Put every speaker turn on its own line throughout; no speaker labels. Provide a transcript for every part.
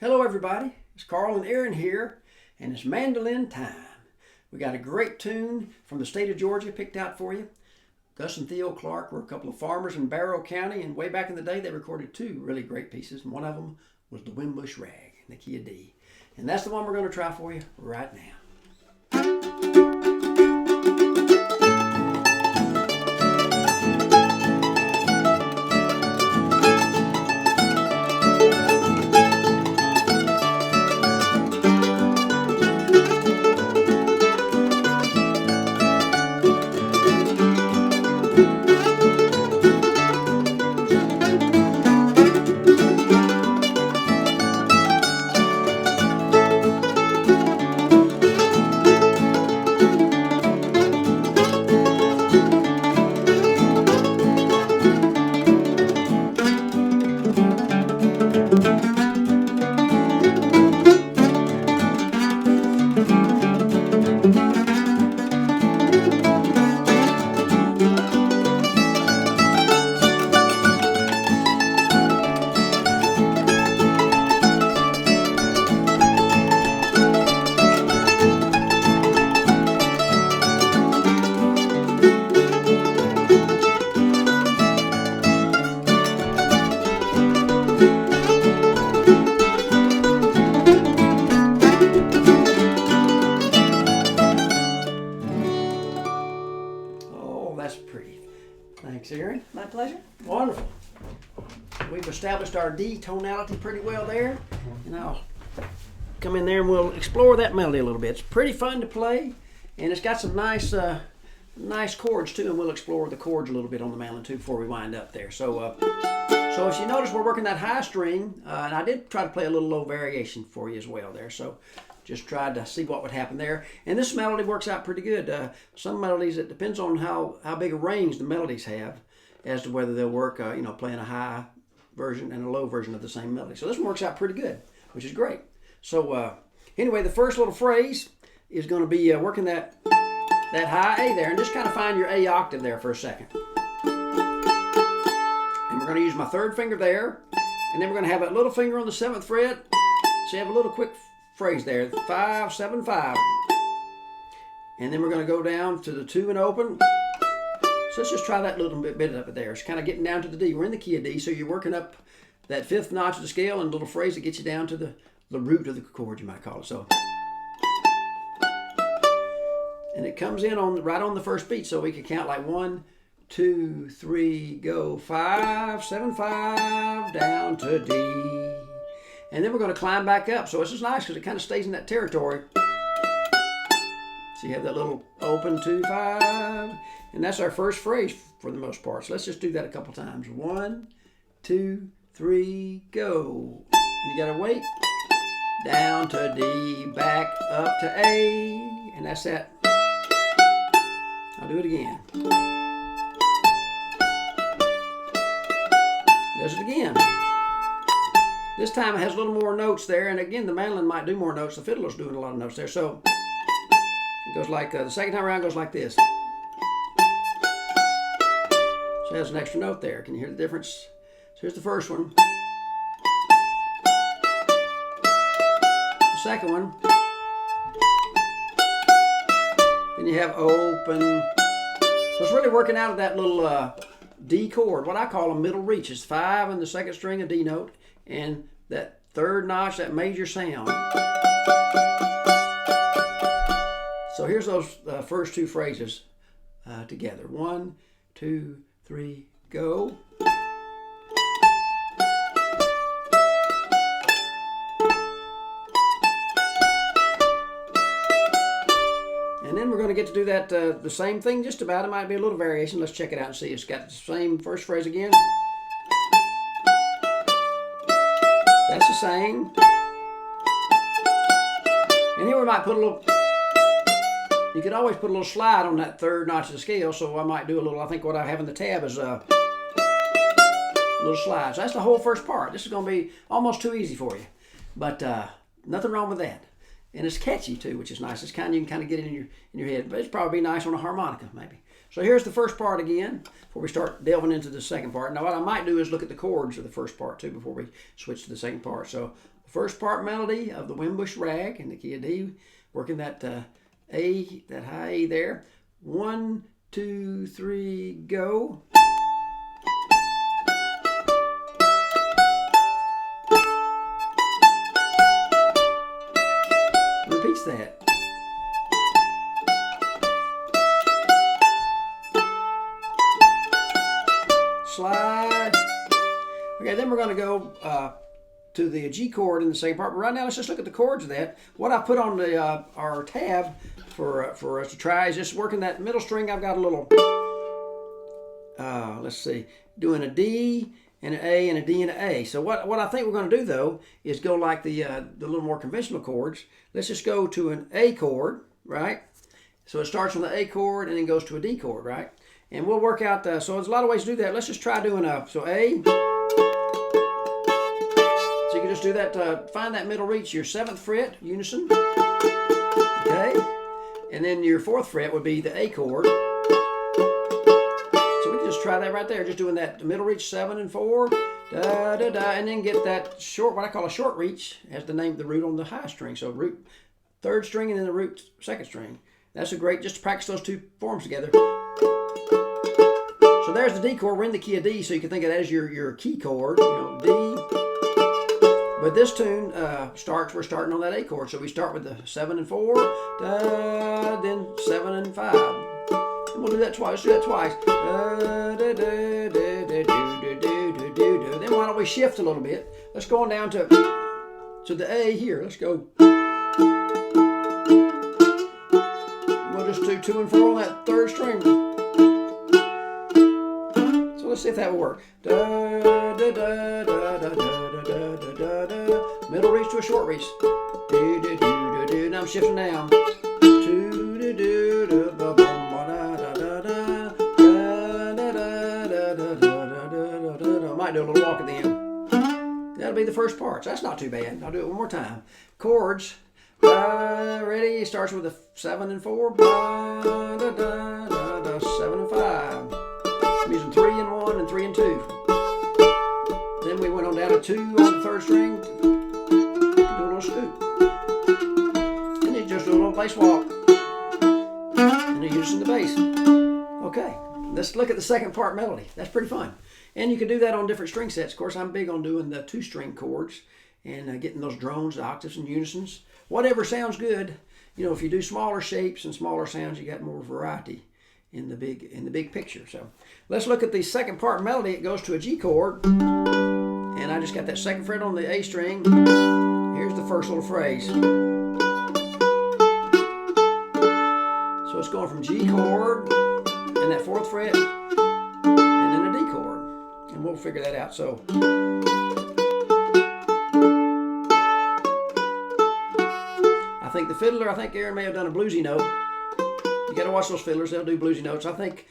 Hello everybody, it's Carl and Erynn here, and it's mandolin time. We got a great tune from the state of Georgia picked out for you. Gus and Theo Clark were a couple of farmers in Barrow County, and way back in the day they recorded two really great pieces, and one of them was the Wimbush Rag in the key of D. And that's the one we're going to try for you right now. That's pretty. Thanks, Erynn.
My pleasure.
Wonderful. We've established our D tonality pretty well there, and I'll come in there and we'll explore that melody a little bit. It's pretty fun to play, and it's got some nice chords too, and we'll explore the chords a little bit on the mandolin too before we wind up there. So if you notice, we're working that high string, and I did try to play a little low variation for you as well there. So just tried to see what would happen there. And this melody works out pretty good. Some melodies, it depends on how big a range the melodies have as to whether they'll work, playing a high version and a low version of the same melody. So this one works out pretty good, which is great. So anyway, the first little phrase is going to be working that high A there, and just kind of find your A octave there for a second. And we're going to use my third finger there, and then we're going to have that little finger on the 7th fret. So you have a little quick phrase there, 5, 7, 5. And then we're going to go down to the 2 and open. So let's just try that little bit up there. It's kind of getting down to the D. We're in the key of D, so you're working up that 5th notch of the scale and a little phrase that gets you down to the root of the chord, you might call it. So, and it comes in right on the first beat, so we can count like 1, 2, 3, go 5, 7, 5, down to D. And then we're going to climb back up. So this is nice because it kind of stays in that territory. So you have that little open 2, 5. And that's our first phrase for the most part. So let's just do that a couple times. 1, 2, 3, go. And you got to wait. Down to D, back up to A. And that's that. I'll do it again. Does it again. This time it has a little more notes there, and again, the mandolin might do more notes. The fiddler's doing a lot of notes there, so it goes like, the second time around goes like this. So it has an extra note there. Can you hear the difference? So here's the first one. The second one. Then you have open. So it's really working out of that little D chord, what I call a middle reach. It's 5 in the second string, a D note, and that third notch, that major sound. So here's those first two phrases together. 1, 2, 3, go. And then we're going to get to do that the same thing just about. It might be a little variation. Let's check it out and see. It's got the same first phrase again. That's the same. And here we might put a little, you could always put a little slide on that third notch of the scale, so I might do a little, I think what I have in the tab is a little slide. So that's the whole first part. This is going to be almost too easy for you, but nothing wrong with that. And it's catchy too, which is nice. It's kind of, you can kind of get it in your head, but it's probably nice on a harmonica maybe. So here's the first part again before we start delving into the second part. Now what I might do is look at the chords of the first part too before we switch to the second part. So the first part melody of the Wimbush Rag in the key of D, working that A, that high A there. 1, 2, 3, go. Repeats that. Slide. Okay, then we're going to go to the G chord in the same part. But right now, let's just look at the chords of that. What I put on the our tab for us to try is just working that middle string. I've got a little, let's see, doing a D and an A and a D and an A. So what I think we're going to do though is go like the little more conventional chords. Let's just go to an A chord, right? So it starts on the A chord and then goes to a D chord, right? And we'll work out, so there's a lot of ways to do that. Let's just try doing so A. So you can just do that, find that middle reach, your 7th fret, unison. Okay? And then your 4th fret would be the A chord. So we can just try that right there, just doing that middle reach 7 and 4, da da da, and then get that short, what I call a short reach, as the name of the root on the high string. So root 3rd string and then the root 2nd string. That's a great, just to practice those two forms together. So there's the D chord. We're in the key of D, so you can think of that as your key chord, D. But this tune we're starting on that A chord. So we start with the 7 and 4, da, then 7 and 5. And we'll do that twice. Let's do that twice. Da, da, da, da, da, do, do, do, do, do. Then why don't we shift a little bit? Let's go on down to the A here. Let's go. We'll just do 2 and 4 on that 3rd string. Let's see if that will work. Da, da, da, da, da, da, da, da, da. Middle reach to a short reach. Do, do, do, do, do. Now I'm shifting down. Do, do, do, do, da, da, da, da, da, da, da, da, da, da. I might do a little walk at the end. That'll be the first part. So that's not too bad. I'll do it one more time. Chords. Ready? It starts with a 7 and 4. Da, da, da, da, da, 7 and 5. I'm using 3 and 1 and 3 and 2. Then we went on down to 2 on the 3rd string. Do a little scoop. And then just do a little bass walk. And then using the bass. Okay, let's look at the second part melody. That's pretty fun. And you can do that on different string sets. Of course, I'm big on doing the 2-string chords and getting those drones, the octaves, and unisons. Whatever sounds good. If you do smaller shapes and smaller sounds, you got more variety in the big picture. So let's look at the second part melody. It goes to a G chord, and I just got that 2nd fret on the A string. Here's the first little phrase. So it's going from G chord and that 4th fret and then a D chord, and we'll figure that out. So I think the fiddler, Erynn may have done a bluesy note. You got to watch those fiddlers. They'll do bluesy notes. I think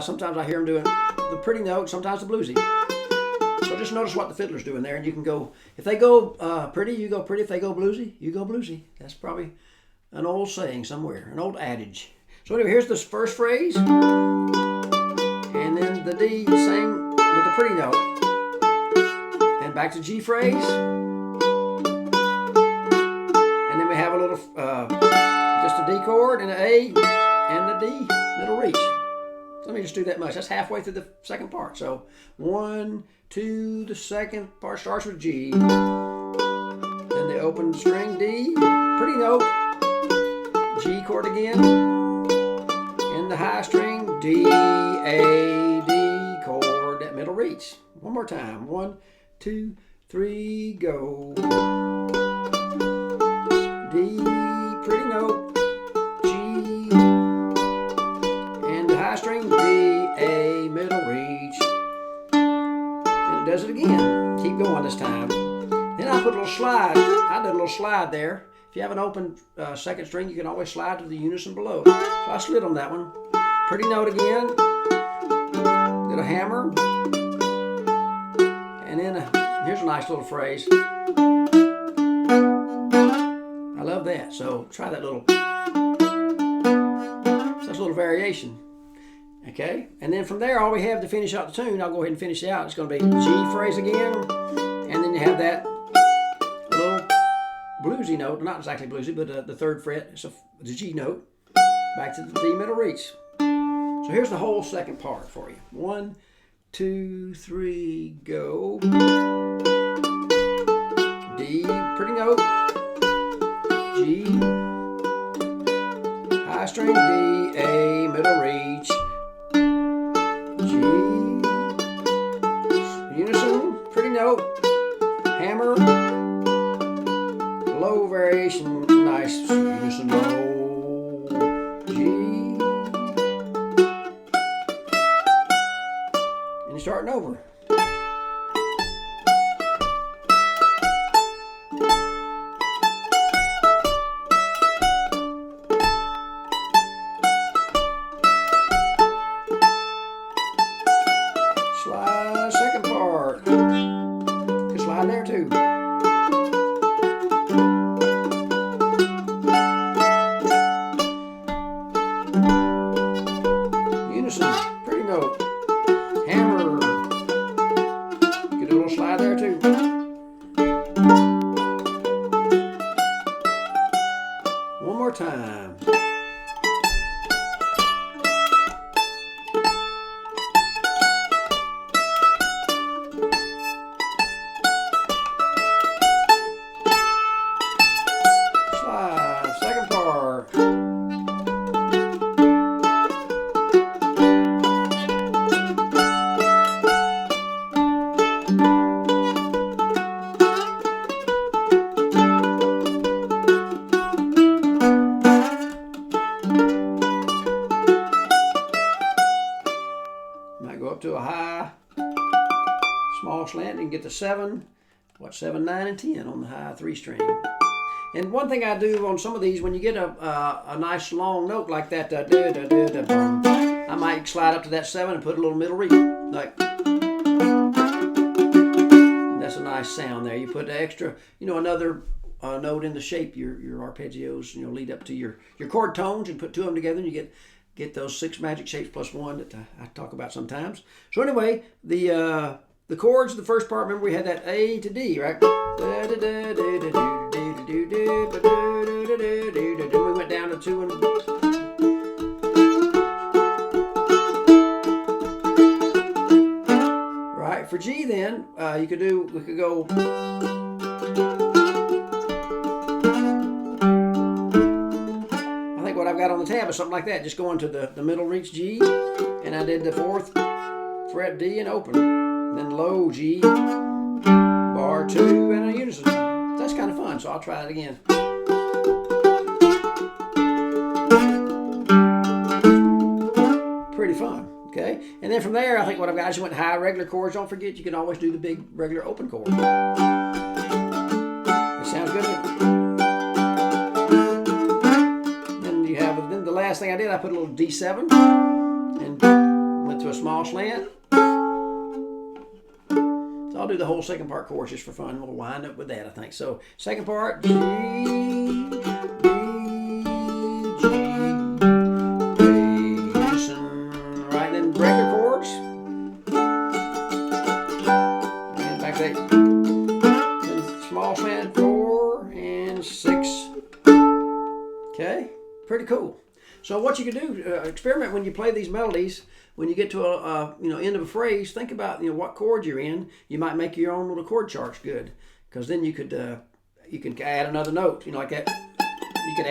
sometimes I hear them doing the pretty note, sometimes the bluesy. So just notice what the fiddler's doing there, and you can go, if they go pretty, you go pretty. If they go bluesy, you go bluesy. That's probably an old saying somewhere, an old adage. So anyway, here's this first phrase, and then the D, same with the pretty note. And back to G phrase. And then we have a little, just a D chord and an A. And the D, middle reach. So let me just do that much. That's halfway through the second part. So 1, 2, the second part starts with G. Then the open string D, pretty note, G chord again, and the high string D, A, D chord, that middle reach. One more time. 1, 2, 3, go. D, pretty note. High string D, A, middle reach, and it does it again. Keep going this time. Then I put a little slide. I did a little slide there. If you have an open 2nd string, you can always slide to the unison below. So I slid on that one. Pretty note again. Did a hammer, and then here's a nice little phrase. I love that. So try that little. So that's a little variation. Okay, and then from there, all we have to finish out the tune, I'll go ahead and finish it out. It's going to be G phrase again, and then you have that little bluesy note, not exactly bluesy, but the third fret, it's the G note, back to the D middle reach. So here's the whole second part for you. 1, 2, 3, go. D, pretty note. G, high string D, A, middle reach. G, unison, pretty note. Hammer, low variation, nice unison low. G, and you're starting over. Slide, second part. You can slide there too. Unison, pretty note. Hammer. Get a little slide there too. One more time. Slide, second part. Might go up to a high, small slant and get to 7. What, 7, 9, and 10 on the high 3 string. And one thing I do on some of these, when you get a nice long note like that, I might slide up to that 7 and put a little middle reach. Like, that's a nice sound there. You put the extra, another note in the shape, your arpeggios, lead up to your chord tones, and put 2 of them together, and you get those 6 magic shapes plus 1 that I talk about sometimes. So anyway, the chords, the first part, remember we had that A to D, right? We went down to 2 and... Right, for G then, we could go... I think what I've got on the tab is something like that, just going to the middle reach G, and I did the 4th fret D and open, then low G, bar 2, and a unison. That's kind of fun, so I'll try it again. Pretty fun, okay? And then from there, I think what I've got, I just went high regular chords. Don't forget, you can always do the big regular open chord. It sounds good. Then the last thing I did, I put a little D7 and went to a small slant. I'll do the whole second part chorus just for fun. We'll wind up with that, I think. So, second part, G, D, G, A, unison, right? Then regular chords. And back to 8. Then small slant, 4 and 6. Okay, pretty cool. So what you can do, experiment when you play these melodies. When you get to a end of a phrase, think about what chord you're in. You might make your own little chord charts good, because then you could add another note, like that. You could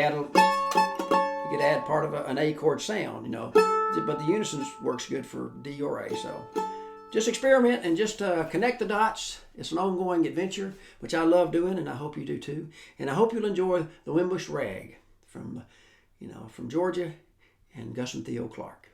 add part of an A chord sound, But the unison works good for D or A. So just experiment and just connect the dots. It's an ongoing adventure, which I love doing, and I hope you do too. And I hope you'll enjoy the Wimbush Rag from Georgia and Gus and Theo Clark.